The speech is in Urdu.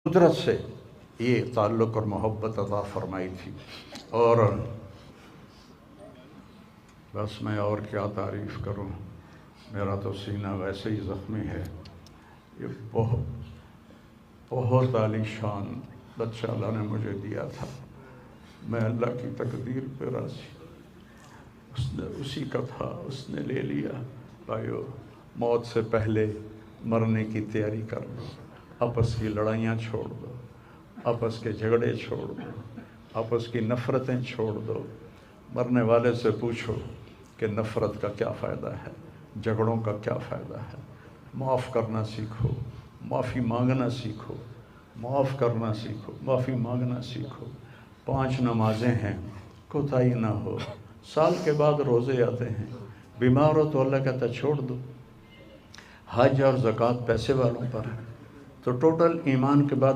قدرت سے یہ تعلق اور محبت عطا فرمائی تھی. اور بس میں اور کیا تعریف کروں، میرا تو سینہ ویسے ہی زخمی ہے. یہ بہت عالی شان بچہ اللہ نے مجھے دیا تھا. میں اللہ کی تقدیر پہ راضی. اس نے اسی کا تھا، اس نے لے لیا. بھائیو، موت سے پہلے مرنے کی تیاری کر لو. آپس کی لڑائیاں چھوڑ دو، آپس کے جھگڑے چھوڑ دو، آپس کی نفرتیں چھوڑ دو. مرنے والے سے پوچھو کہ نفرت کا کیا فائدہ ہے، جھگڑوں کا کیا فائدہ ہے. معاف کرنا سیکھو، معافی مانگنا سیکھو، معاف کرنا سیکھو، معافی مانگنا سیکھو. 5 نمازیں ہیں، کوتاہی نہ ہو. سال کے بعد روزے آتے ہیں. بیمار ہو تو اللہ کہتا چھوڑ دو. حج اور زکوٰۃ پیسے والوں پر ہے. تو ٹوٹل ایمان کے بعد